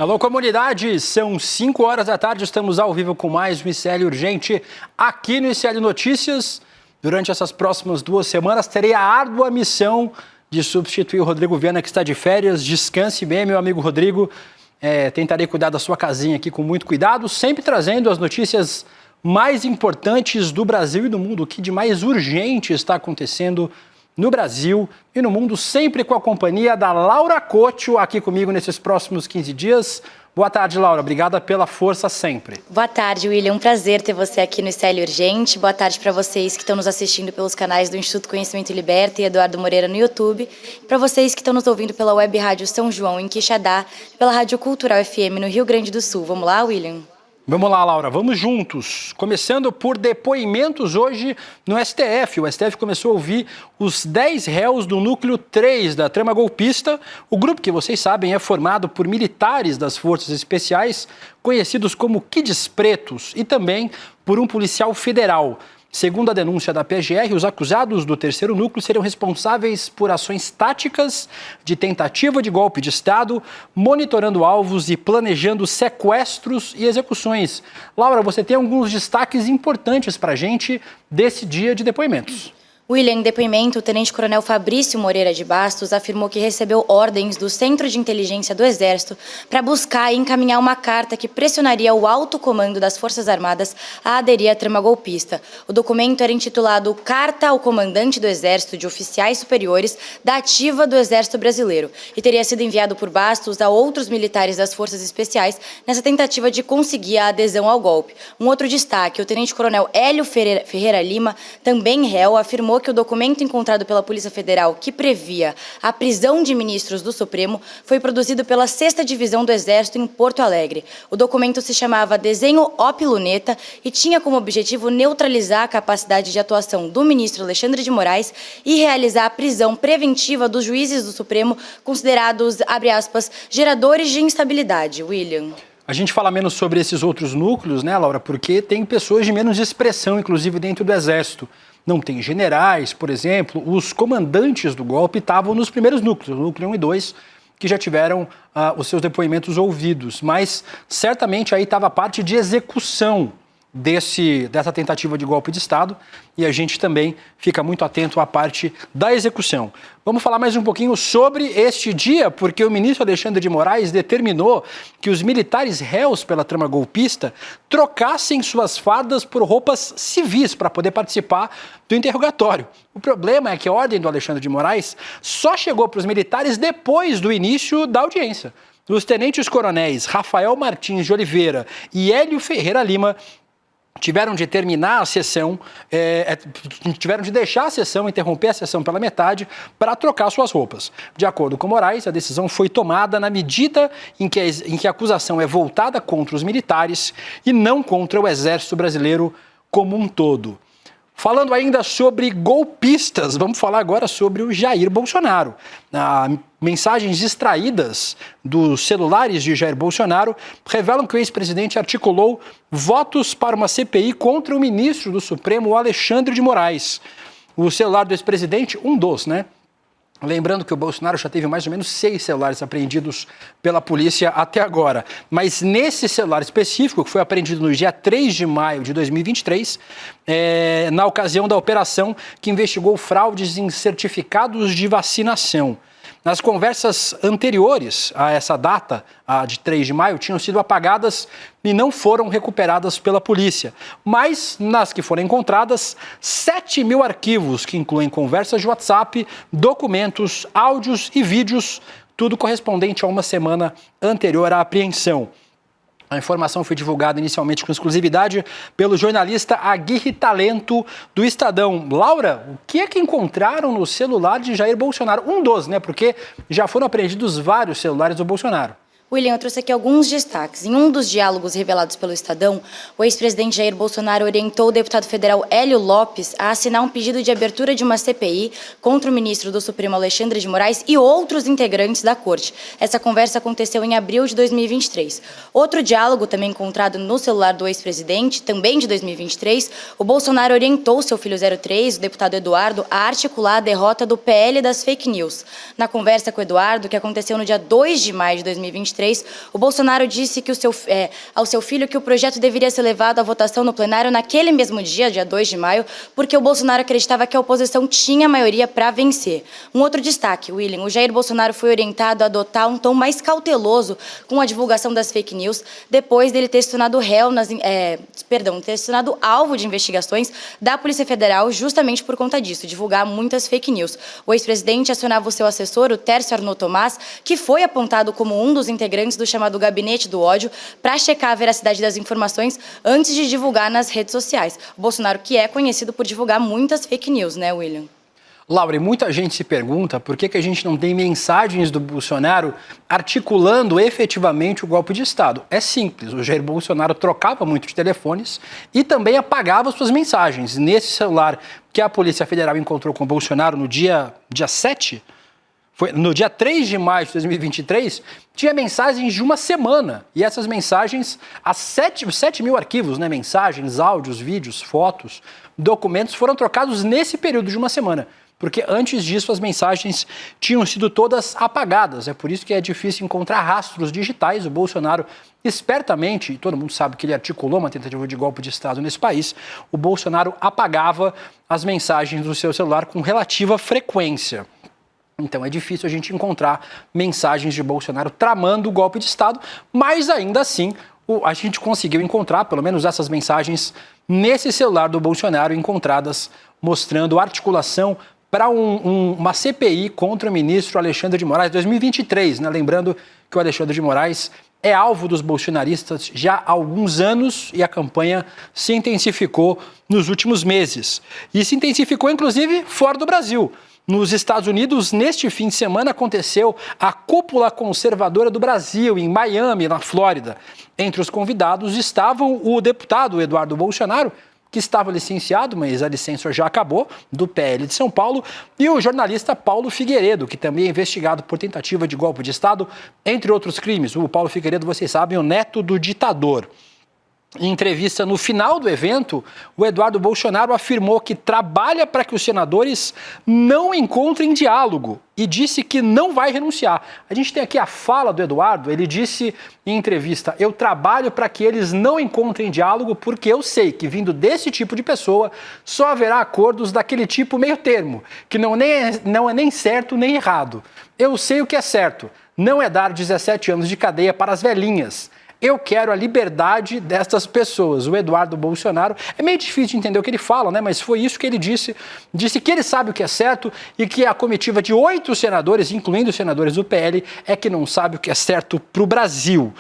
Alô, comunidade! São 5 horas da tarde, estamos ao vivo com mais um ICL Urgente aqui no ICL Notícias. Durante essas próximas 2 semanas, terei a árdua missão de substituir o Rodrigo Viana, que está de férias. Descanse bem, meu amigo Rodrigo. Tentarei cuidar da sua casinha aqui com muito cuidado, sempre trazendo as notícias mais importantes do Brasil e do mundo, o que de mais urgente está acontecendo no Brasil e no mundo, sempre com a companhia da Laura Couto, aqui comigo nesses próximos 15 dias. Boa tarde, Laura. Obrigada pela força sempre. Boa tarde, William. Um prazer ter você aqui no ICL Urgente. Boa tarde para vocês que estão nos assistindo pelos canais do Instituto Conhecimento Liberta e Eduardo Moreira no YouTube. Para vocês que estão nos ouvindo pela Web Rádio São João, em Quixadá, pela Rádio Cultural FM no Rio Grande do Sul. Vamos lá, William? Vamos lá, Laura, vamos juntos. Começando por depoimentos hoje no STF. O STF começou a ouvir os 10 réus do núcleo 3 da trama golpista. O grupo, que vocês sabem, é formado por militares das Forças Especiais, conhecidos como Kids Pretos, e também por um policial federal. Segundo a denúncia da PGR, os acusados do terceiro núcleo seriam responsáveis por ações táticas de tentativa de golpe de Estado, monitorando alvos e planejando sequestros e execuções. Laura, você tem alguns destaques importantes para a gente desse dia de depoimentos. William, em depoimento, o tenente-coronel Fabrício Moreira de Bastos afirmou que recebeu ordens do Centro de Inteligência do Exército para buscar e encaminhar uma carta que pressionaria o alto comando das Forças Armadas a aderir à trama golpista. O documento era intitulado Carta ao Comandante do Exército de Oficiais Superiores da Ativa do Exército Brasileiro e teria sido enviado por Bastos a outros militares das Forças Especiais nessa tentativa de conseguir a adesão ao golpe. Um outro destaque, o tenente-coronel Hélio Ferreira Lima, também réu, afirmou que o documento encontrado pela Polícia Federal, que previa a prisão de ministros do Supremo, foi produzido pela 6ª Divisão do Exército em Porto Alegre. O documento se chamava Desenho Op Luneta e tinha como objetivo neutralizar a capacidade de atuação do ministro Alexandre de Moraes e realizar a prisão preventiva dos juízes do Supremo, considerados, abre aspas, geradores de instabilidade. William. A gente fala menos sobre esses outros núcleos, né, Laura, porque tem pessoas de menos expressão, inclusive dentro do Exército. Não tem generais, por exemplo. Os comandantes do golpe estavam nos primeiros núcleos, o núcleo 1 e 2, que já tiveram os seus depoimentos ouvidos. Mas certamente aí estava a parte de execução dessa tentativa de golpe de Estado, e a gente também fica muito atento à parte da execução. Vamos falar mais um pouquinho sobre este dia, porque o ministro Alexandre de Moraes determinou que os militares réus pela trama golpista trocassem suas fardas por roupas civis para poder participar do interrogatório. O problema é que a ordem do Alexandre de Moraes só chegou para os militares depois do início da audiência. Os tenentes-coronéis Rafael Martins de Oliveira e Hélio Ferreira Lima tiveram de terminar a sessão, tiveram de deixar a sessão, interromper a sessão pela metade para trocar suas roupas. De acordo com Moraes, a decisão foi tomada na medida em que a acusação é voltada contra os militares e não contra o Exército Brasileiro como um todo. Falando ainda sobre golpistas, vamos falar agora sobre o Jair Bolsonaro. Mensagens extraídas dos celulares de Jair Bolsonaro revelam que o ex-presidente articulou votos para uma CPI contra o ministro do Supremo, Alexandre de Moraes. O celular do ex-presidente, um dos, né? Lembrando que o Bolsonaro já teve mais ou menos 6 celulares apreendidos pela polícia até agora. Mas nesse celular específico, que foi apreendido no dia 3 de maio de 2023, na ocasião da operação que investigou fraudes em certificados de vacinação. Nas conversas anteriores a essa data, a de 3 de maio, tinham sido apagadas e não foram recuperadas pela polícia. Mas, nas que foram encontradas, 7.000 arquivos, que incluem conversas de WhatsApp, documentos, áudios e vídeos, tudo correspondente a uma semana anterior à apreensão. A informação foi divulgada inicialmente com exclusividade pelo jornalista Aguirre Talento do Estadão. Laura, o que é que encontraram no celular de Jair Bolsonaro? Um dos, né? Porque já foram apreendidos vários celulares do Bolsonaro. William, eu trouxe aqui alguns destaques. Em um dos diálogos revelados pelo Estadão, o ex-presidente Jair Bolsonaro orientou o deputado federal Hélio Lopes a assinar um pedido de abertura de uma CPI contra o ministro do Supremo Alexandre de Moraes e outros integrantes da corte. Essa conversa aconteceu em abril de 2023. Outro diálogo, também encontrado no celular do ex-presidente, também de 2023, o Bolsonaro orientou seu filho 03, o deputado Eduardo, a articular a derrota do PL das fake news. Na conversa com o Eduardo, que aconteceu no dia 2 de maio de 2023, 2023, o Bolsonaro disse que ao seu filho que o projeto deveria ser levado à votação no plenário naquele mesmo dia 2 de maio, porque o Bolsonaro acreditava que a oposição tinha maioria para vencer. Um outro destaque, William, o Jair Bolsonaro foi orientado a adotar um tom mais cauteloso com a divulgação das fake news, depois dele ter se tornado ter se tornado alvo de investigações da Polícia Federal justamente por conta disso, divulgar muitas fake news. O ex-presidente acionava o seu assessor, o Tércio Arnaud Tomás, que foi apontado como um dos integrantes do chamado Gabinete do Ódio, para checar a veracidade das informações antes de divulgar nas redes sociais. O Bolsonaro, que é conhecido por divulgar muitas fake news, né, William? Laura, e muita gente se pergunta por que a gente não tem mensagens do Bolsonaro articulando efetivamente o golpe de Estado. É simples, o Jair Bolsonaro trocava muito de telefones e também apagava suas mensagens. Nesse celular que a Polícia Federal encontrou com o Bolsonaro no dia 7, no dia 3 de maio de 2023, tinha mensagens de uma semana. E essas mensagens, 7 mil arquivos, né? Mensagens, áudios, vídeos, fotos, documentos foram trocados nesse período de uma semana. Porque antes disso as mensagens tinham sido todas apagadas. É por isso que é difícil encontrar rastros digitais. O Bolsonaro, espertamente, e todo mundo sabe que ele articulou uma tentativa de golpe de Estado nesse país, o Bolsonaro apagava as mensagens do seu celular com relativa frequência. Então é difícil a gente encontrar mensagens de Bolsonaro tramando o golpe de Estado, mas ainda assim a gente conseguiu encontrar, pelo menos essas mensagens, nesse celular do Bolsonaro, encontradas mostrando articulação para uma CPI contra o ministro Alexandre de Moraes, 2023, né? Lembrando que o Alexandre de Moraes é alvo dos bolsonaristas já há alguns anos e a campanha se intensificou nos últimos meses. E se intensificou, inclusive, fora do Brasil. Nos Estados Unidos, neste fim de semana, aconteceu a Cúpula Conservadora do Brasil, em Miami, na Flórida. Entre os convidados estavam o deputado Eduardo Bolsonaro, que estava licenciado, mas a licença já acabou, do PL de São Paulo, e o jornalista Paulo Figueiredo, que também é investigado por tentativa de golpe de Estado, entre outros crimes. O Paulo Figueiredo, vocês sabem, o neto do ditador. Em entrevista no final do evento, o Eduardo Bolsonaro afirmou que trabalha para que os senadores não encontrem diálogo e disse que não vai renunciar. A gente tem aqui a fala do Eduardo, ele disse em entrevista: eu trabalho para que eles não encontrem diálogo porque eu sei que vindo desse tipo de pessoa só haverá acordos daquele tipo meio termo, que não é nem certo nem errado. Eu sei o que é certo, não é dar 17 anos de cadeia para as velhinhas. Eu quero a liberdade destas pessoas. O Eduardo Bolsonaro, é meio difícil de entender o que ele fala, né? Mas foi isso que ele disse. Disse que ele sabe o que é certo e que a comitiva de 8 senadores, incluindo os senadores do PL, é que não sabe o que é certo para o Brasil.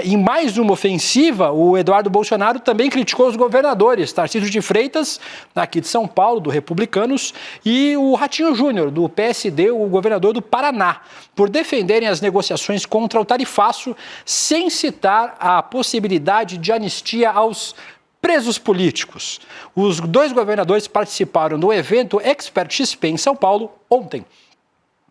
Em mais uma ofensiva, o Eduardo Bolsonaro também criticou os governadores, Tarcísio de Freitas, aqui de São Paulo, do Republicanos, e o Ratinho Júnior, do PSD, o governador do Paraná, por defenderem as negociações contra o tarifaço, sem citar a possibilidade de anistia aos presos políticos. Os 2 governadores participaram do evento Expert XP em São Paulo ontem.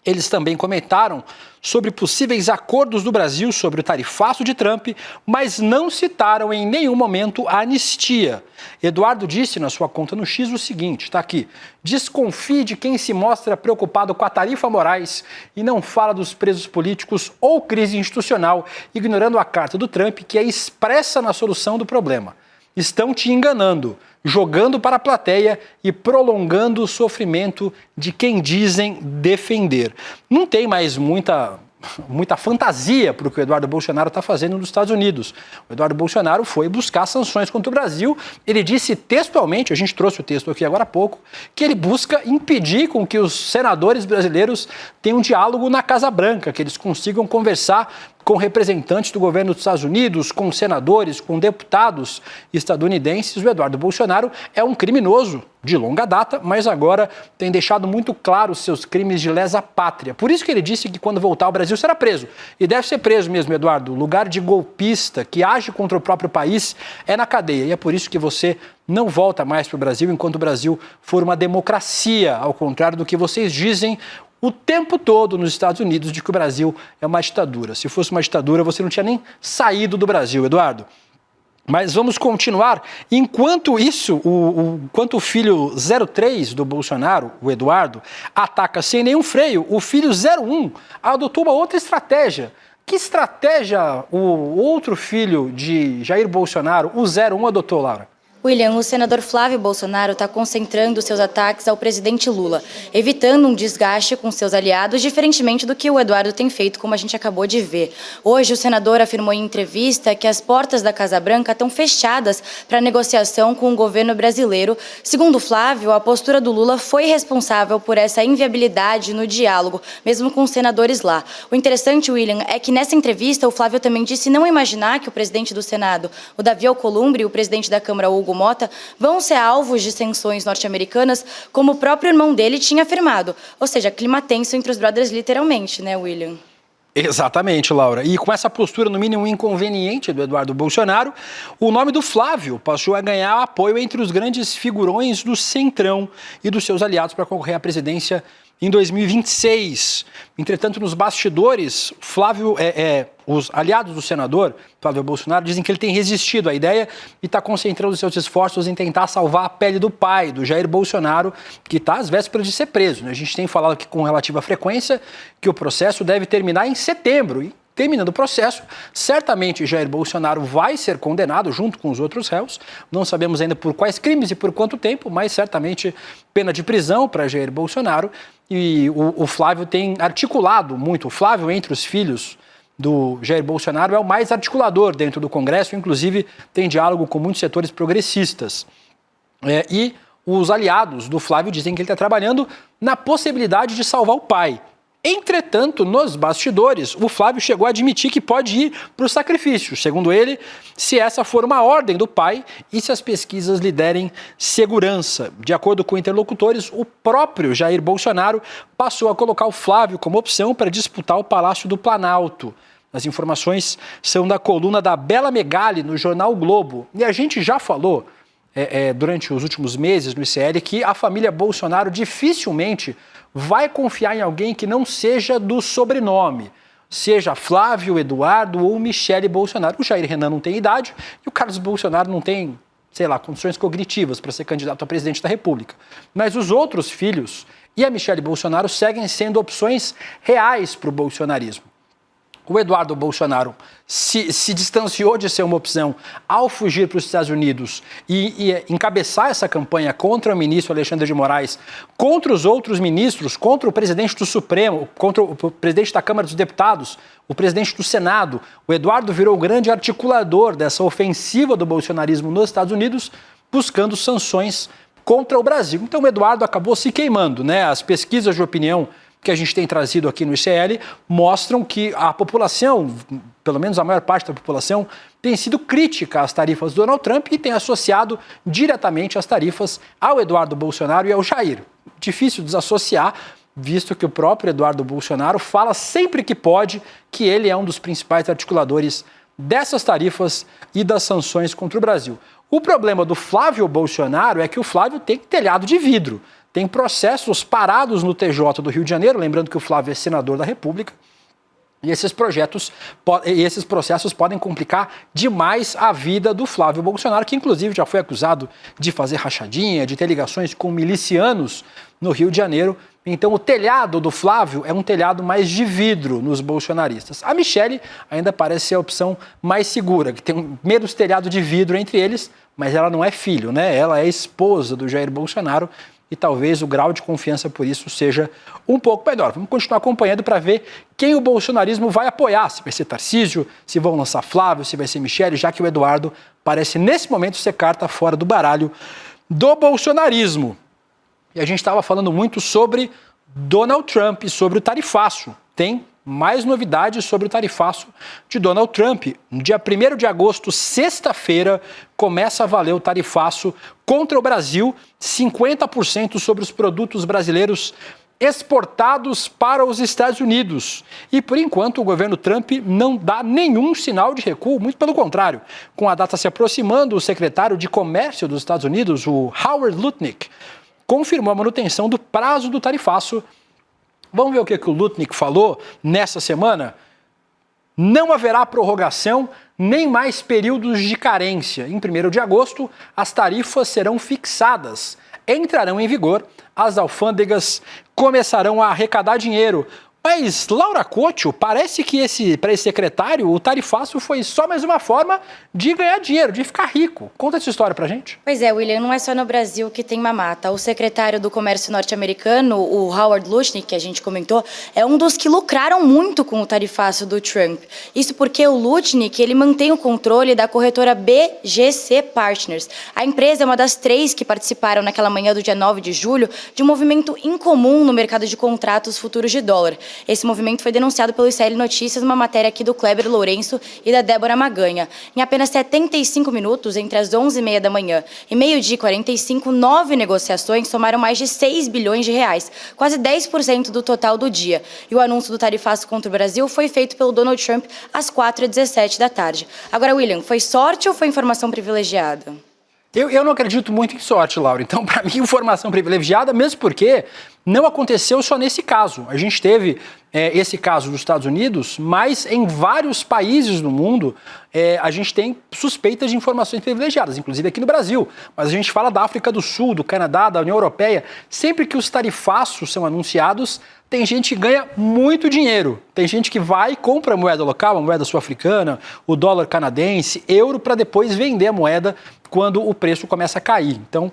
Eles também comentaram sobre possíveis acordos do Brasil sobre o tarifaço de Trump, mas não citaram em nenhum momento a anistia. Eduardo disse na sua conta no X o seguinte, está aqui: desconfie de quem se mostra preocupado com a tarifa Moraes e não fala dos presos políticos ou crise institucional, ignorando a carta do Trump que é expressa na solução do problema. Estão te enganando, jogando para a plateia e prolongando o sofrimento de quem dizem defender. Não tem mais muita fantasia para o que o Eduardo Bolsonaro está fazendo nos Estados Unidos. O Eduardo Bolsonaro foi buscar sanções contra o Brasil. Ele disse textualmente, a gente trouxe o texto aqui agora há pouco, que ele busca impedir com que os senadores brasileiros tenham diálogo na Casa Branca, que eles consigam conversar com representantes do governo dos Estados Unidos, com senadores, com deputados estadunidenses. O Eduardo Bolsonaro é um criminoso de longa data, mas agora tem deixado muito claro os seus crimes de lesa pátria. Por isso que ele disse que quando voltar ao Brasil será preso. E deve ser preso mesmo, Eduardo. O lugar de golpista que age contra o próprio país é na cadeia. E é por isso que você não volta mais para o Brasil enquanto o Brasil for uma democracia, ao contrário do que vocês dizem o tempo todo nos Estados Unidos de que o Brasil é uma ditadura. Se fosse uma ditadura, você não tinha nem saído do Brasil, Eduardo. Mas vamos continuar. Enquanto isso, enquanto o filho 03 do Bolsonaro, o Eduardo, ataca sem nenhum freio, o filho 01 adotou uma outra estratégia. Que estratégia o outro filho de Jair Bolsonaro, o 01, adotou, Laura? William, o senador Flávio Bolsonaro está concentrando seus ataques ao presidente Lula, evitando um desgaste com seus aliados, diferentemente do que o Eduardo tem feito, como a gente acabou de ver. Hoje, o senador afirmou em entrevista que as portas da Casa Branca estão fechadas para negociação com o governo brasileiro. Segundo Flávio, a postura do Lula foi responsável por essa inviabilidade no diálogo, mesmo com os senadores lá. O interessante, William, é que nessa entrevista o Flávio também disse não imaginar que o presidente do Senado, o Davi Alcolumbre, e o presidente da Câmara, Hugo Mota, vão ser alvos de sanções norte-americanas, como o próprio irmão dele tinha afirmado. Ou seja, clima tenso entre os brothers literalmente, né, William? Exatamente, Laura. E com essa postura, no mínimo, inconveniente do Eduardo Bolsonaro, o nome do Flávio passou a ganhar apoio entre os grandes figurões do Centrão e dos seus aliados para concorrer à presidência em 2026. Entretanto, nos bastidores, os aliados do senador, Flávio Bolsonaro, dizem que ele tem resistido à ideia e está concentrando seus esforços em tentar salvar a pele do pai, do Jair Bolsonaro, que está às vésperas de ser preso, né? A gente tem falado aqui com relativa frequência que o processo deve terminar em setembro. E, terminando o processo, certamente Jair Bolsonaro vai ser condenado junto com os outros réus. Não sabemos ainda por quais crimes e por quanto tempo, mas certamente pena de prisão para Jair Bolsonaro. E o Flávio tem articulado muito. O Flávio, entre os filhos do Jair Bolsonaro, é o mais articulador dentro do Congresso, inclusive tem diálogo com muitos setores progressistas. E os aliados do Flávio dizem que ele está trabalhando na possibilidade de salvar o pai. Entretanto, nos bastidores, o Flávio chegou a admitir que pode ir para o sacrifício, segundo ele, se essa for uma ordem do pai e se as pesquisas lhe derem segurança. De acordo com interlocutores, o próprio Jair Bolsonaro passou a colocar o Flávio como opção para disputar o Palácio do Planalto. As informações são da coluna da Bela Megali no jornal o Globo. E a gente já falou durante os últimos meses no ICL que a família Bolsonaro dificilmente vai confiar em alguém que não seja do sobrenome, seja Flávio, Eduardo ou Michele Bolsonaro. O Jair Renan não tem idade e o Carlos Bolsonaro não tem, condições cognitivas para ser candidato a presidente da República. Mas os outros filhos e a Michele Bolsonaro seguem sendo opções reais para o bolsonarismo. O Eduardo Bolsonaro se distanciou de ser uma opção ao fugir para os Estados Unidos e encabeçar essa campanha contra o ministro Alexandre de Moraes, contra os outros ministros, contra o presidente do Supremo, contra o presidente da Câmara dos Deputados, o presidente do Senado. O Eduardo virou o grande articulador dessa ofensiva do bolsonarismo nos Estados Unidos, buscando sanções contra o Brasil. Então o Eduardo acabou se queimando, né? As pesquisas de opinião que a gente tem trazido aqui no ICL mostram que a população, pelo menos a maior parte da população, tem sido crítica às tarifas do Donald Trump e tem associado diretamente as tarifas ao Eduardo Bolsonaro e ao Jair. Difícil desassociar, visto que o próprio Eduardo Bolsonaro fala sempre que pode que ele é um dos principais articuladores dessas tarifas e das sanções contra o Brasil. O problema do Flávio Bolsonaro é que o Flávio tem telhado de vidro. Tem processos parados no TJ do Rio de Janeiro, lembrando que o Flávio é senador da República, e esses processos podem complicar demais a vida do Flávio Bolsonaro, que inclusive já foi acusado de fazer rachadinha, de ter ligações com milicianos no Rio de Janeiro. Então o telhado do Flávio é um telhado mais de vidro nos bolsonaristas. A Michele ainda parece ser a opção mais segura, que tem menos telhado de vidro entre eles, mas ela não é filho, né? Ela é esposa do Jair Bolsonaro, e talvez o grau de confiança por isso seja um pouco menor. Vamos continuar acompanhando para ver quem o bolsonarismo vai apoiar, se vai ser Tarcísio, se vão lançar Flávio, se vai ser Michele, já que o Eduardo parece nesse momento ser carta fora do baralho do bolsonarismo. E a gente estava falando muito sobre Donald Trump e sobre o tarifaço. Tem mais novidades sobre o tarifaço de Donald Trump. No dia 1º de agosto, sexta-feira, começa a valer o tarifaço contra o Brasil, 50% sobre os produtos brasileiros exportados para os Estados Unidos. E, por enquanto, o governo Trump não dá nenhum sinal de recuo, muito pelo contrário. Com a data se aproximando, o secretário de Comércio dos Estados Unidos, o Howard Lutnick, confirmou a manutenção do prazo do tarifaço. Vamos ver o que o Lutnick falou nessa semana? Não haverá prorrogação nem mais períodos de carência. Em 1º de agosto, as tarifas serão fixadas, entrarão em vigor, as alfândegas começarão a arrecadar dinheiro. Mas, Laura Couto, parece que para esse secretário, o tarifaço foi só mais uma forma de ganhar dinheiro, de ficar rico. Conta essa história pra gente. Pois é, William, não é só no Brasil que tem mamata. O secretário do Comércio norte-americano, o Howard Lutnick, que a gente comentou, é um dos que lucraram muito com o tarifaço do Trump. Isso porque o Lutnick, ele mantém o controle da corretora BGC Partners. A empresa é uma das 3 que participaram naquela manhã do dia 9 de julho de um movimento incomum no mercado de contratos futuros de dólar. Esse movimento foi denunciado pelo ICL Notícias, numa matéria aqui do Kleber Lourenço e da Débora Maganha. Em apenas 75 minutos, entre as 11h30 da manhã e meio-dia e 45, 9 negociações somaram mais de 6 bilhões de reais, quase 10% do total do dia. E o anúncio do tarifaço contra o Brasil foi feito pelo Donald Trump às 4h17 da tarde. Agora, William, foi sorte ou foi informação privilegiada? Eu não acredito muito em sorte, Laura. Então, para mim, informação privilegiada, mesmo porque não aconteceu só nesse caso. A gente teve esse caso dos Estados Unidos, mas em vários países do mundo a gente tem suspeitas de informações privilegiadas, inclusive aqui no Brasil. Mas a gente fala da África do Sul, do Canadá, da União Europeia. Sempre que os tarifaços são anunciados, tem gente que ganha muito dinheiro. Tem gente que vai e compra a moeda local, a moeda sul-africana, o dólar canadense, euro, para depois vender a moeda quando o preço começa a cair. Então,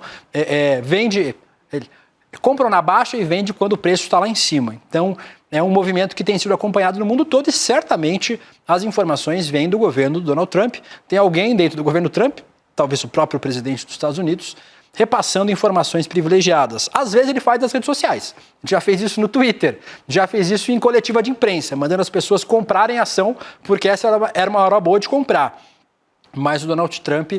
compram na baixa e vende quando o preço está lá em cima. Então, é um movimento que tem sido acompanhado no mundo todo e certamente as informações vêm do governo do Donald Trump. Tem alguém dentro do governo Trump, talvez o próprio presidente dos Estados Unidos, repassando informações privilegiadas. Às vezes ele faz nas redes sociais. Já fez isso no Twitter, já fez isso em coletiva de imprensa, mandando as pessoas comprarem ação porque essa era uma hora boa de comprar. Mas o Donald Trump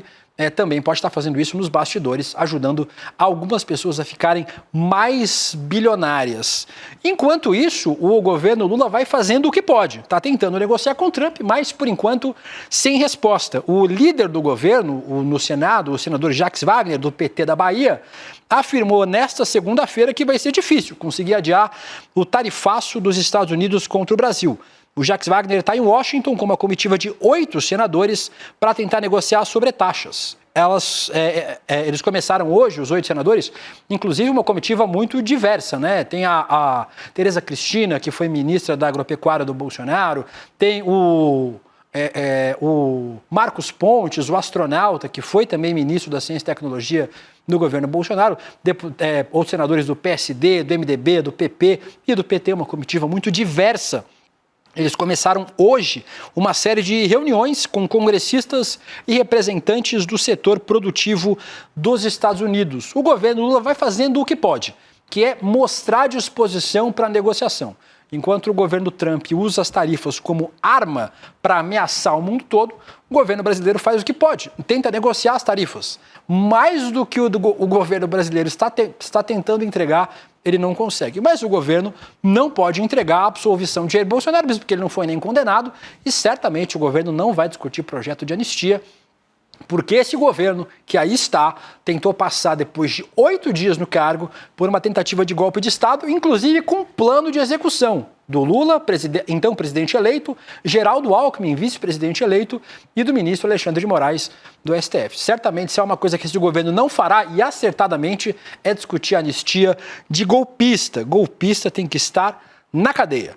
também pode estar fazendo isso nos bastidores, ajudando algumas pessoas a ficarem mais bilionárias. Enquanto isso, o governo Lula vai fazendo o que pode. Está tentando negociar com o Trump, mas, por enquanto, sem resposta. O líder do governo, no Senado, o senador Jacques Wagner, do PT da Bahia, afirmou nesta segunda-feira que vai ser difícil conseguir adiar o tarifaço dos Estados Unidos contra o Brasil. O Jacques Wagner está em Washington com uma comitiva de 8 senadores para tentar negociar sobre taxas. Eles começaram hoje, os 8 senadores, inclusive uma comitiva muito diversa, né? Tem a Tereza Cristina, que foi ministra da Agropecuária do Bolsonaro, tem o Marcos Pontes, o astronauta, que foi também ministro da Ciência e Tecnologia no governo Bolsonaro, outros senadores do PSD, do MDB, do PP e do PT, uma comitiva muito diversa. Eles começaram hoje uma série de reuniões com congressistas e representantes do setor produtivo dos Estados Unidos. O governo Lula vai fazendo o que pode, que é mostrar disposição para a negociação. Enquanto o governo Trump usa as tarifas como arma para ameaçar o mundo todo, o governo brasileiro faz o que pode, tenta negociar as tarifas. Mais do que o governo brasileiro está tentando entregar, ele não consegue. Mas o governo não pode entregar a absolvição de Jair Bolsonaro, mesmo porque ele não foi nem condenado, e certamente o governo não vai discutir projeto de anistia, porque esse governo, que aí está, tentou passar depois de 8 dias no cargo por uma tentativa de golpe de Estado, inclusive com um plano de execução do Lula, então presidente eleito, Geraldo Alckmin, vice-presidente eleito, e do ministro Alexandre de Moraes, do STF. Certamente, se é uma coisa que esse governo não fará, e acertadamente, é discutir a anistia de golpista. Golpista tem que estar na cadeia.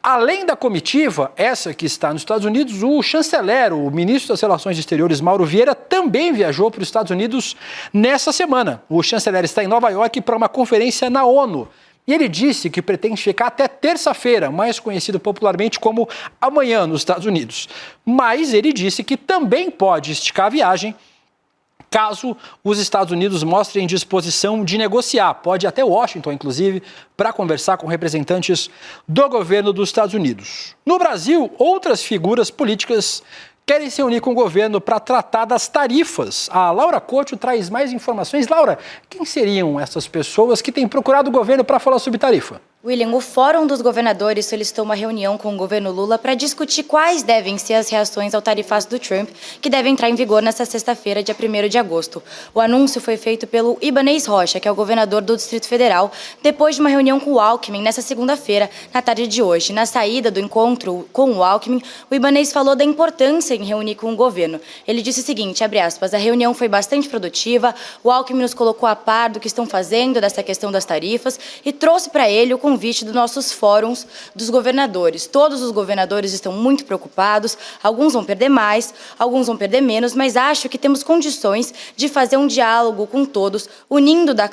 Além da comitiva, essa que está nos Estados Unidos, o chanceler, o ministro das Relações Exteriores, Mauro Vieira, também viajou para os Estados Unidos nessa semana. O chanceler está em Nova York para uma conferência na ONU. E ele disse que pretende ficar até terça-feira, mais conhecido popularmente como amanhã, nos Estados Unidos. Mas ele disse que também pode esticar a viagem caso os Estados Unidos mostrem disposição de negociar. Pode ir até Washington, inclusive, para conversar com representantes do governo dos Estados Unidos. No Brasil, outras figuras políticas querem se unir com o governo para tratar das tarifas. A Laura Couto traz mais informações. Laura, quem seriam essas pessoas que têm procurado o governo para falar sobre tarifa? William, o Fórum dos Governadores solicitou uma reunião com o governo Lula para discutir quais devem ser as reações ao tarifaço do Trump, que deve entrar em vigor nesta sexta-feira, dia 1º de agosto. O anúncio foi feito pelo Ibanez Rocha, que é o governador do Distrito Federal, depois de uma reunião com o Alckmin nesta segunda-feira, na tarde de hoje. Na saída do encontro com o Alckmin, o Ibanez falou da importância em reunir com o governo. Ele disse o seguinte, abre aspas, a reunião foi bastante produtiva, o Alckmin nos colocou a par do que estão fazendo dessa questão das tarifas e trouxe para ele o convite dos nossos fóruns dos governadores. Todos os governadores estão muito preocupados, alguns vão perder mais, alguns vão perder menos, mas acho que temos condições de fazer um diálogo com todos, unindo toda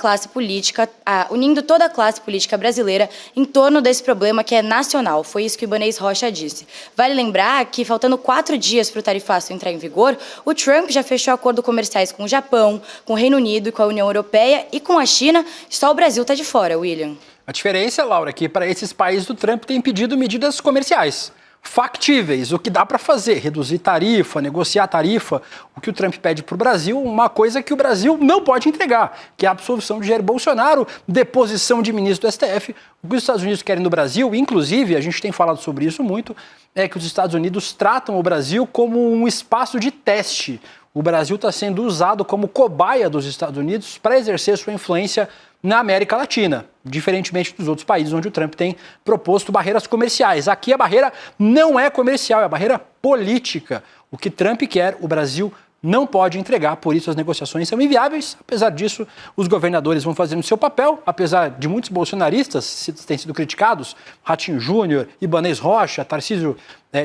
a classe política brasileira em torno desse problema que é nacional. Foi isso que o Ibanez Rocha disse. Vale lembrar que, faltando 4 dias para o tarifaço entrar em vigor, o Trump já fechou acordos comerciais com o Japão, com o Reino Unido e com a União Europeia, e com a China, só o Brasil está de fora, William. A diferença, Laura, é que para esses países o Trump tem pedido medidas comerciais factíveis, o que dá para fazer, reduzir tarifa, negociar tarifa. O que o Trump pede para o Brasil, uma coisa que o Brasil não pode entregar, que é a absolvição de Jair Bolsonaro, deposição de ministro do STF. O que os Estados Unidos querem no Brasil, inclusive, a gente tem falado sobre isso muito, é que os Estados Unidos tratam o Brasil como um espaço de teste. O Brasil está sendo usado como cobaia dos Estados Unidos para exercer sua influência na América Latina, diferentemente dos outros países onde o Trump tem proposto barreiras comerciais. Aqui a barreira não é comercial, é a barreira política. O que Trump quer, o Brasil não pode entregar, por isso as negociações são inviáveis. Apesar disso, os governadores vão fazendo o seu papel, apesar de muitos bolsonaristas terem sido criticados, Ratinho Júnior, Ibanez Rocha, Tarcísio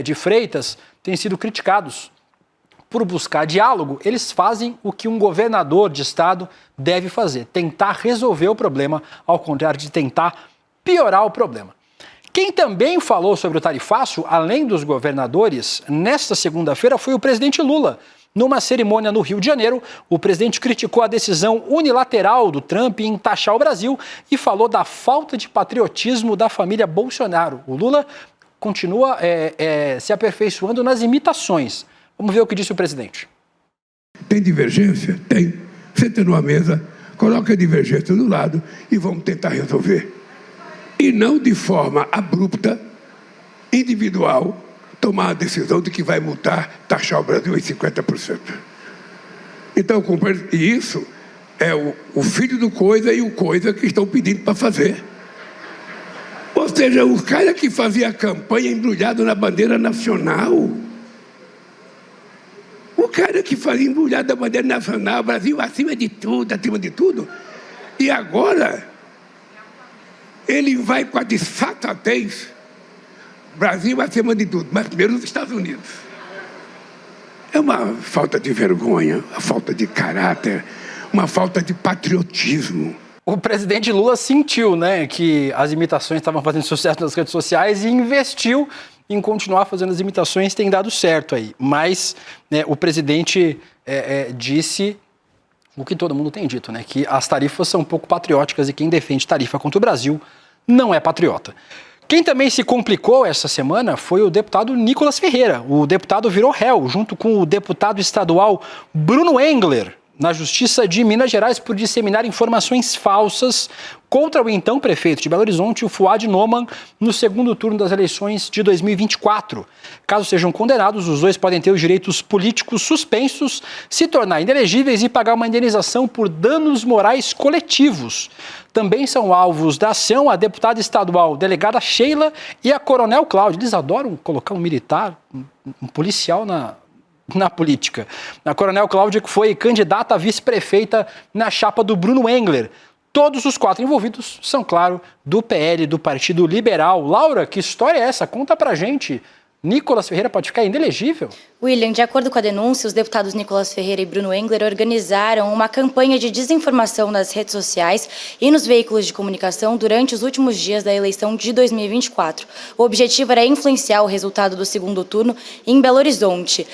de Freitas, têm sido criticados por buscar diálogo. Eles fazem o que um governador de estado deve fazer, tentar resolver o problema, ao contrário de tentar piorar o problema. Quem também falou sobre o tarifaço, além dos governadores, nesta segunda-feira foi o presidente Lula. Numa cerimônia no Rio de Janeiro, o presidente criticou a decisão unilateral do Trump em taxar o Brasil e falou da falta de patriotismo da família Bolsonaro. O Lula continua se aperfeiçoando nas imitações. Vamos ver o que disse o presidente. Tem divergência? Tem. Senta numa mesa, coloca a divergência do lado e vamos tentar resolver. E não de forma abrupta, individual, tomar a decisão de que vai multar, taxar o Brasil em 50%. Então, e isso é o filho do Coisa e o Coisa que estão pedindo para fazer. Ou seja, o cara que fazia a campanha embrulhado na bandeira nacional. O cara que fazia embrulhado da bandeira nacional, Brasil acima de tudo. E agora, ele vai com a desfaçatez, Brasil acima de tudo, mas primeiro os Estados Unidos. É uma falta de vergonha, uma falta de caráter, uma falta de patriotismo. O presidente Lula sentiu, que as imitações estavam fazendo sucesso nas redes sociais e investiu em continuar fazendo as imitações, tem dado certo aí. Mas o presidente disse o que todo mundo tem dito, que as tarifas são um pouco patrióticas e quem defende tarifa contra o Brasil não é patriota. Quem também se complicou essa semana foi o deputado Nicolas Ferreira. O deputado virou réu, junto com o deputado estadual Bruno Engler, na Justiça de Minas Gerais por disseminar informações falsas contra o então prefeito de Belo Horizonte, o Fuad Noman, no segundo turno das eleições de 2024. Caso sejam condenados, os dois podem ter os direitos políticos suspensos, se tornar inelegíveis e pagar uma indenização por danos morais coletivos. Também são alvos da ação a deputada estadual delegada Sheila e a coronel Cláudia. Eles adoram colocar um militar, um policial na política. A coronel Cláudia, que foi candidata a vice-prefeita na chapa do Bruno Engler. Todos os 4 envolvidos são, claro, do PL, do Partido Liberal. Laura, que história é essa? Conta pra gente. Nicolas Ferreira pode ficar inelegível? William, de acordo com a denúncia, os deputados Nicolas Ferreira e Bruno Engler organizaram uma campanha de desinformação nas redes sociais e nos veículos de comunicação durante os últimos dias da eleição de 2024. O objetivo era influenciar o resultado do segundo turno em Belo Horizonte.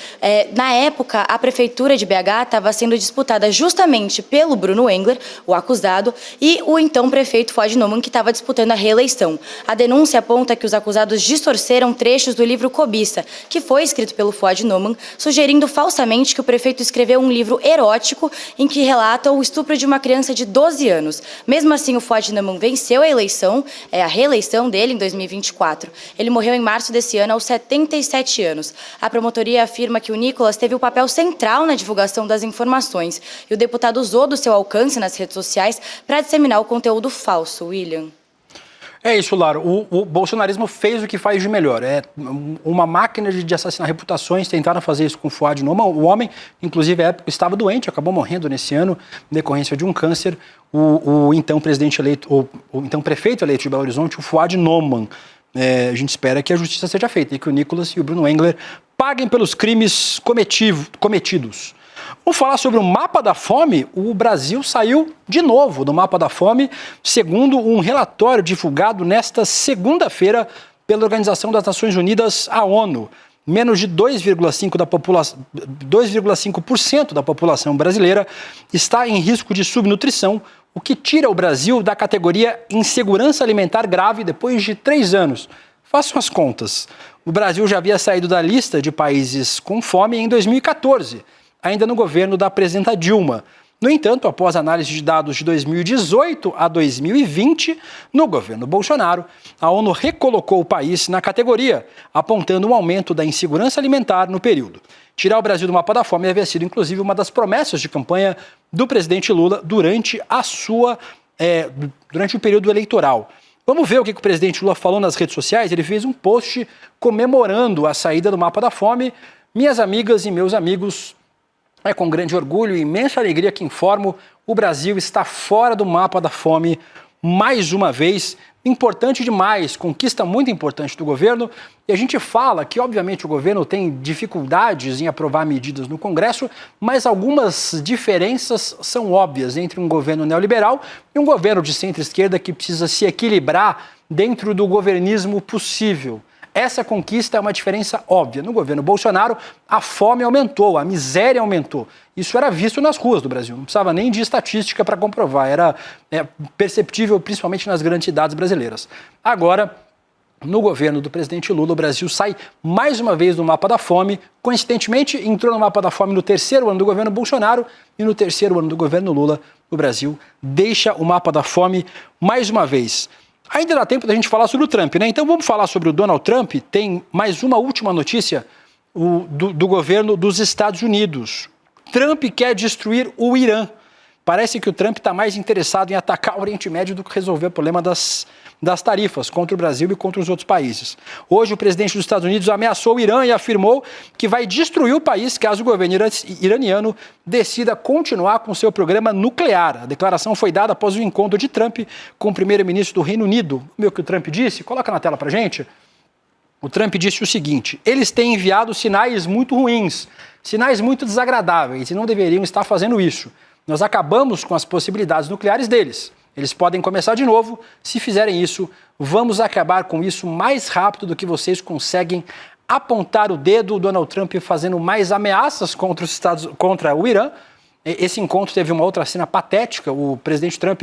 Na época, a prefeitura de BH estava sendo disputada justamente pelo Bruno Engler, o acusado, e o então prefeito Fuad Noman, que estava disputando a reeleição. A denúncia aponta que os acusados distorceram trechos do livro Cobiça, que foi escrito pelo Fuad Noman, sugerindo falsamente que o prefeito escreveu um livro erótico em que relata o estupro de uma criança de 12 anos. Mesmo assim, o Fuad Noman venceu a eleição, a reeleição dele em 2024. Ele morreu em março desse ano, aos 77 anos. A promotoria afirma que o Nicolas teve o papel central na divulgação das informações e o deputado usou do seu alcance nas redes sociais para disseminar o conteúdo falso, William. É isso, Laura. O bolsonarismo fez o que faz de melhor. É uma máquina de assassinar reputações. Tentaram fazer isso com o Fuad Noman. O homem, inclusive, à época, estava doente, acabou morrendo nesse ano, em decorrência de um câncer. O então presidente eleito, o então prefeito eleito de Belo Horizonte, o Fuad Noman. A gente espera que a justiça seja feita e que o Nicolas e o Bruno Engler paguem pelos crimes cometidos. Vamos falar sobre o mapa da fome. O Brasil saiu de novo do mapa da fome, segundo um relatório divulgado nesta segunda-feira pela Organização das Nações Unidas, a ONU. Menos de 2,5% da população brasileira está em risco de subnutrição, o que tira o Brasil da categoria insegurança alimentar grave depois de 3 anos. Façam as contas. O Brasil já havia saído da lista de países com fome em 2014. Ainda no governo da presidenta Dilma. No entanto, após análise de dados de 2018 a 2020, no governo Bolsonaro, a ONU recolocou o país na categoria, apontando um aumento da insegurança alimentar no período. Tirar o Brasil do mapa da fome havia sido, inclusive, uma das promessas de campanha do presidente Lula durante o período eleitoral. Vamos ver o que o presidente Lula falou nas redes sociais. Ele fez um post comemorando a saída do mapa da fome. Minhas amigas e meus amigos, é com grande orgulho e imensa alegria que informo, o Brasil está fora do mapa da fome mais uma vez. Importante demais, conquista muito importante do governo. E a gente fala que, obviamente, o governo tem dificuldades em aprovar medidas no Congresso, mas algumas diferenças são óbvias entre um governo neoliberal e um governo de centro-esquerda que precisa se equilibrar dentro do governismo possível. Essa conquista é uma diferença óbvia. No governo Bolsonaro, a fome aumentou, a miséria aumentou. Isso era visto nas ruas do Brasil, não precisava nem de estatística para comprovar, era perceptível principalmente nas grandes cidades brasileiras. Agora, no governo do presidente Lula, o Brasil sai mais uma vez do mapa da fome. Coincidentemente, entrou no mapa da fome no 3º ano do governo Bolsonaro e no 3º ano do governo Lula, o Brasil deixa o mapa da fome mais uma vez. Ainda dá tempo da gente falar sobre o Trump, né? Então vamos falar sobre o Donald Trump. Tem mais uma última notícia do governo dos Estados Unidos. Trump quer destruir o Irã. Parece que o Trump está mais interessado em atacar o Oriente Médio do que resolver o problema das tarifas contra o Brasil e contra os outros países. Hoje, o presidente dos Estados Unidos ameaçou o Irã e afirmou que vai destruir o país caso o governo iraniano decida continuar com seu programa nuclear. A declaração foi dada após o encontro de Trump com o primeiro-ministro do Reino Unido. O que o Trump disse? Coloca na tela para a gente. O Trump disse o seguinte: eles têm enviado sinais muito ruins, sinais muito desagradáveis e não deveriam estar fazendo isso. Nós acabamos com as possibilidades nucleares deles. Eles podem começar de novo. Se fizerem isso, vamos acabar com isso mais rápido do que vocês conseguem apontar o dedo. O Donald Trump fazendo mais ameaças contra o Irã. Esse encontro teve uma outra cena patética. O presidente Trump,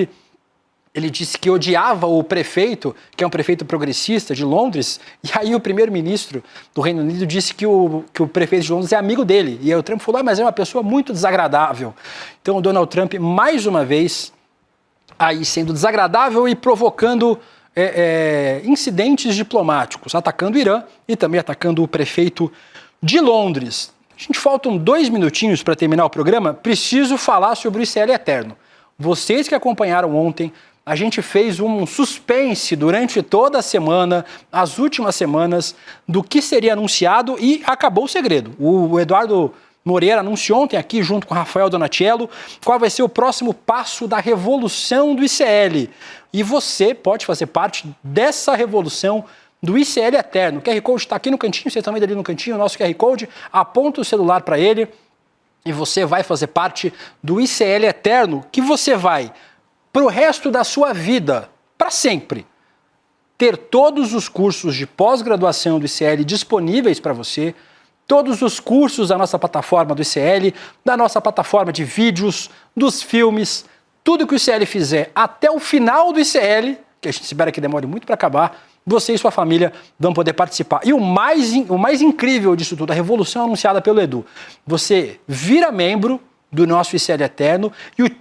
ele disse que odiava o prefeito, que é um prefeito progressista de Londres, e aí o primeiro-ministro do Reino Unido disse que o prefeito de Londres é amigo dele. E aí o Trump falou, mas é uma pessoa muito desagradável. Então o Donald Trump, mais uma vez, aí sendo desagradável e provocando incidentes diplomáticos, atacando o Irã e também atacando o prefeito de Londres. A gente faltam 2 minutinhos para terminar o programa. Preciso falar sobre o ICL Eterno. Vocês que acompanharam ontem, a gente fez um suspense durante toda a semana, as últimas semanas, do que seria anunciado e acabou o segredo. O Eduardo Moreira anunciou ontem aqui, junto com o Rafael Donatiello, qual vai ser o próximo passo da revolução do ICL. E você pode fazer parte dessa revolução do ICL Eterno. O QR Code está aqui no cantinho, vocês estão vendo ali no cantinho, o nosso QR Code, aponta o celular para ele e você vai fazer parte do ICL Eterno, que você vai, para o resto da sua vida, para sempre, ter todos os cursos de pós-graduação do ICL disponíveis para você, todos os cursos da nossa plataforma do ICL, da nossa plataforma de vídeos, dos filmes, tudo que o ICL fizer até o final do ICL, que a gente espera que demore muito para acabar, você e sua família vão poder participar. E o mais incrível disso tudo, a revolução anunciada pelo Edu, você vira membro do nosso ICL Eterno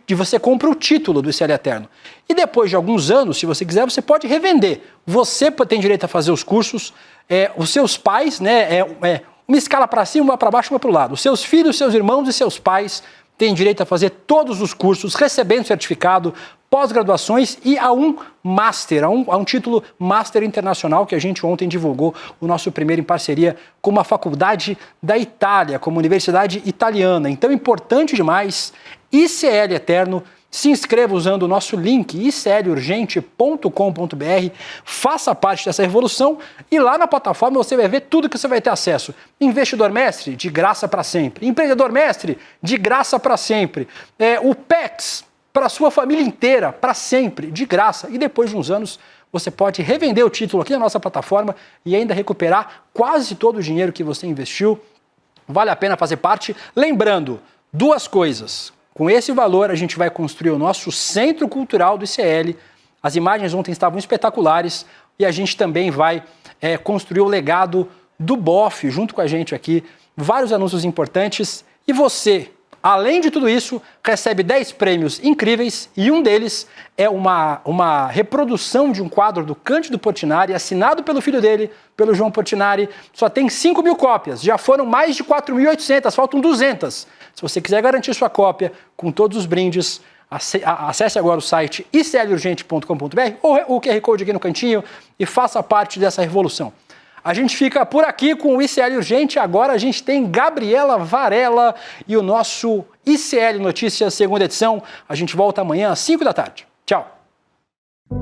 e você compra o título do ICL Eterno. E depois de alguns anos, se você quiser, você pode revender. Você tem direito a fazer os cursos, os seus pais, né, uma escala para cima, uma para baixo, uma para o lado. Os seus filhos, seus irmãos e seus pais tem direito a fazer todos os cursos, recebendo certificado, pós-graduações e a um Master, a um título Master Internacional que a gente ontem divulgou, o nosso primeiro em parceria com uma faculdade da Itália, como Universidade Italiana. Então, importante demais, ICL Eterno. Se inscreva usando o nosso link iclurgente.com.br, faça parte dessa revolução e lá na plataforma você vai ver tudo que você vai ter acesso. Investidor Mestre, de graça para sempre. Empreendedor Mestre, de graça para sempre. O PEX, para a sua família inteira, para sempre, de graça. E depois de uns anos, você pode revender o título aqui na nossa plataforma e ainda recuperar quase todo o dinheiro que você investiu. Vale a pena fazer parte. Lembrando, duas coisas. Com esse valor, a gente vai construir o nosso Centro Cultural do ICL. As imagens ontem estavam espetaculares e a gente também vai construir o legado do BOF junto com a gente aqui. Vários anúncios importantes. E você, além de tudo isso, recebe 10 prêmios incríveis e um deles é uma reprodução de um quadro do Cândido Portinari, assinado pelo filho dele, pelo João Portinari. Só tem 5.000 cópias, já foram mais de 4.800, faltam 200. Se você quiser garantir sua cópia com todos os brindes, acesse agora o site iclurgente.com.br ou o QR Code aqui no cantinho e faça parte dessa revolução. A gente fica por aqui com o ICL Urgente, agora a gente tem Gabriela Varela e o nosso ICL Notícias, segunda edição. A gente volta amanhã às 5 da tarde. Tchau!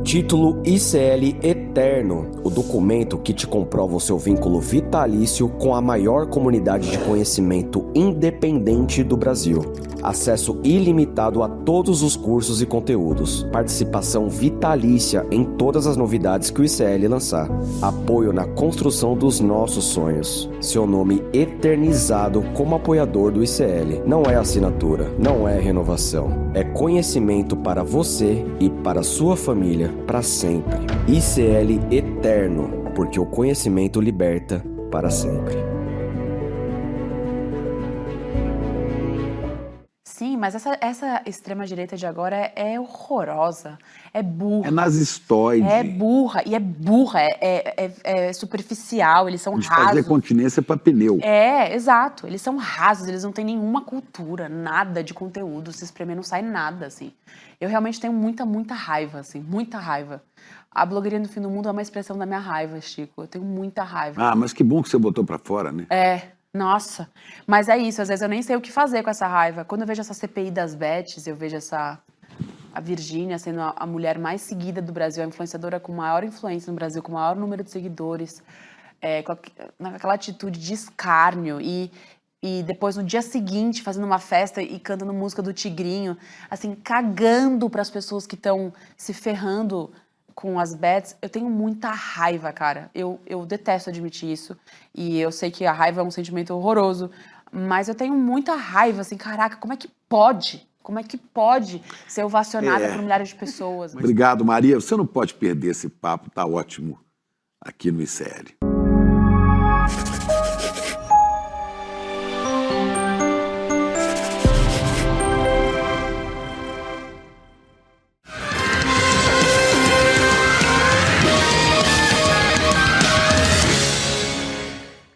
Título ICL Eterno, o documento que te comprova o seu vínculo vitalício com a maior comunidade de conhecimento independente do Brasil. Acesso ilimitado a todos os cursos e conteúdos. Participação vitalícia em todas as novidades que o ICL lançar. Apoio na construção dos nossos sonhos. Seu nome eternizado como apoiador do ICL. Não é assinatura, não é renovação. É conhecimento para você e para sua família para sempre. ICL Eterno, porque o conhecimento liberta para sempre. Sim, mas essa extrema-direita de agora é horrorosa, é burra. É nazistoide. É burra, e é burra, é superficial, eles são de rasos. fazer continência para pneu. Exato, eles são rasos, eles não têm nenhuma cultura, nada de conteúdo, se espremer não sai nada, assim. Eu realmente tenho muita raiva, assim, muita raiva. A blogueirinha do fim do mundo é uma expressão da minha raiva, Chico, eu tenho muita raiva. Ah, mas que bom que você botou para fora, né? Nossa, mas é isso, às vezes eu nem sei o que fazer com essa raiva. Quando eu vejo essa CPI das Bets, eu vejo a Virgínia sendo a mulher mais seguida do Brasil, a influenciadora com maior influência no Brasil, com o maior número de seguidores, naquela atitude de escárnio e depois no dia seguinte fazendo uma festa e cantando música do Tigrinho, assim, cagando para as pessoas que estão se ferrando com as bets. Eu tenho muita raiva, cara. Eu detesto admitir isso. E eu sei que a raiva é um sentimento horroroso. Mas eu tenho muita raiva, assim, caraca, como é que pode? Como é que pode ser ovacionada por milhares de pessoas? Obrigado, Maria. Você não pode perder esse papo, tá ótimo aqui no ICL.